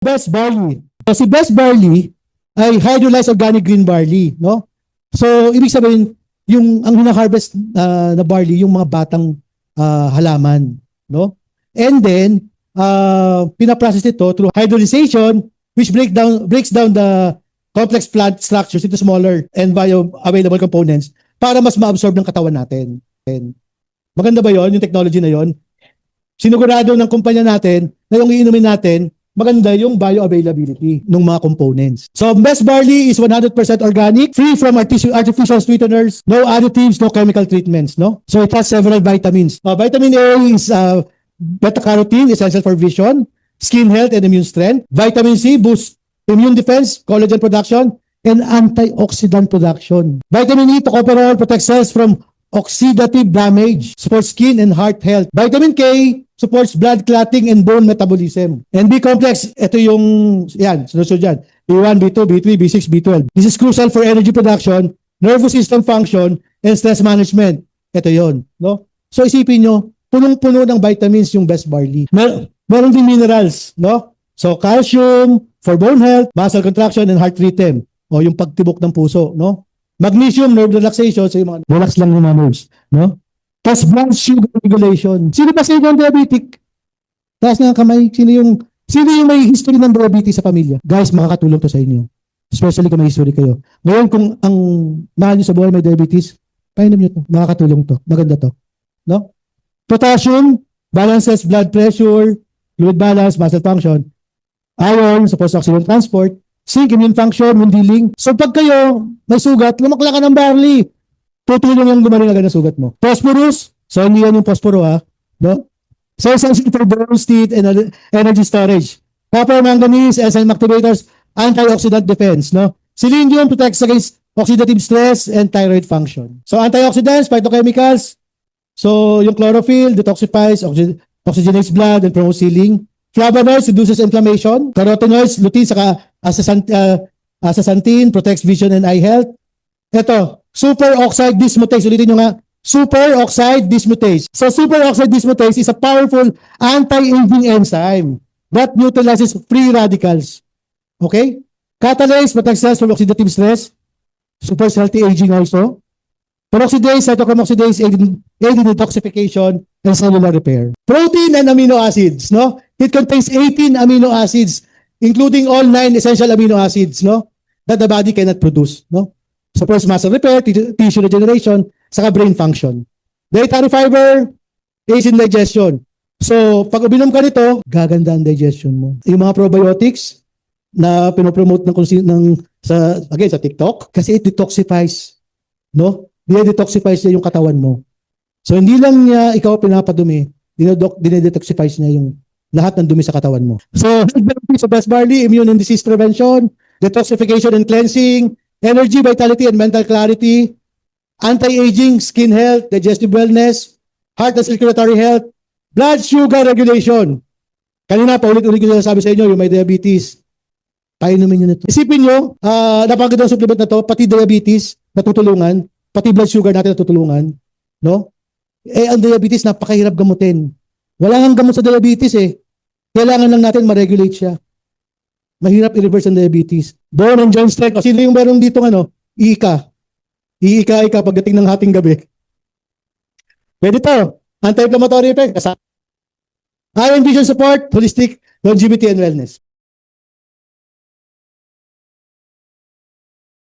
Best barley. So, si best barley ay hydrolyzed organic green barley, no? So, ibig sabihin, yung ang hina-harvest na barley, yung mga batang halaman, no? And then, pinaprocess ito through hydrolyzation, which breaks down the complex plant structures into smaller and bioavailable components para mas ma-absorb ng katawan natin. And, maganda ba yon yung technology na yon? Sinigurado ng kumpanya natin na yung iinumin natin, maganda yung bioavailability ng mga components. So, best barley is 100% organic, free from artificial sweeteners, no additives, no chemical treatments, no? So, it has several vitamins. Vitamin A is beta-carotene, essential for vision, skin health, and immune strength. Vitamin C boosts immune defense, collagen production, and antioxidant production. Vitamin E, tocopherol, protects cells from oxidative damage, supports skin and heart health. Vitamin K supports blood clotting and bone metabolism. And B complex, ito yung, yan, sunod dyan. B1, B2, B3, B6, B12. This is crucial for energy production, nervous system function, and stress management. Ito yon, no? So isipin nyo, punong-puno ng vitamins yung best barley. Meron din minerals, no? So calcium for bone health, muscle contraction, and heart rhythm. O yung pagtibok ng puso, no? Magnesium, nerve relaxation, so yung mga relax lang yung mga nerves, no? Tapos blood sugar regulation. Sino ba sa inyo ang diabetic? Taas nga kamay. Sino yung may history ng diabetes sa pamilya? Guys, makakatulong to sa inyo. Especially kung may history kayo. Ngayon, kung ang mahal nyo sa buhay may diabetes, painom nyo to. Makakatulong to. Maganda to. No? Potassium, balances blood pressure, fluid balance, muscle function. Iron, supports oxygen transport. Zinc, immune function, wound healing. So pag kayo may sugat, lumakla ka ng barley. Tutulong yung gumaling agad na sugat mo. Phosphorus, so hindi yan yung phosphoro ha. No? So essential for bone state and energy storage. Copper, manganese, enzyme activators, antioxidant defense. No? Selenium protects against oxidative stress and thyroid function. So antioxidants, phytochemicals. So yung chlorophyll detoxifies, oxygenates blood and promotes healing. Flavonoids reduces inflammation. Carotenoids, lutein, saka astaxanthin, protects vision and eye health. Ito, superoxide dismutase. Ulitin nyo nga, superoxide dismutase. So superoxide dismutase is a powerful anti-aging enzyme that neutralizes free radicals. Okay? Catalase protects cells from oxidative stress. Supports healthy aging also. Peroxidase, cytochrome oxidase, aid in detoxification and cellular repair. Protein and amino acids, no? It contains 18 amino acids, including all 9 essential amino acids, no? That the body cannot produce, no? Supports muscle repair, tissue regeneration, saka brain function. Dietary fiber, aids in digestion. So, pag uminom ka nito, gaganda ang digestion mo. Yung mga probiotics na pinopromote sa TikTok, kasi it detoxifies, no? Detoxifies niya yung katawan mo. So, hindi lang niya ikaw pinapadumi, dinedetoxifies niya yung lahat ng dumi sa katawan mo. So, sa best barley, immune and disease prevention, detoxification and cleansing, energy, vitality, and mental clarity, anti-aging, skin health, digestive wellness, heart and circulatory health, blood sugar regulation. Kanina, paulit-ulit ko sabi sa inyo, yung may diabetes, painumin nyo nito. Isipin nyo, napagandang supplement na to, pati diabetes, natutulungan, pati blood sugar natin natutulungan, no? Ang diabetes, napakahirap gamutin. Wala nang gamot sa diabetes eh. Kailangan lang natin ma-regulate siya. Mahirap i-reverse ang diabetes. Bone and joint strength. O sino yung meron dito iika. Iika pagdating ng hating gabi. Pwede to. Anti-inflammatory effect. Iron vision support, holistic longevity and wellness.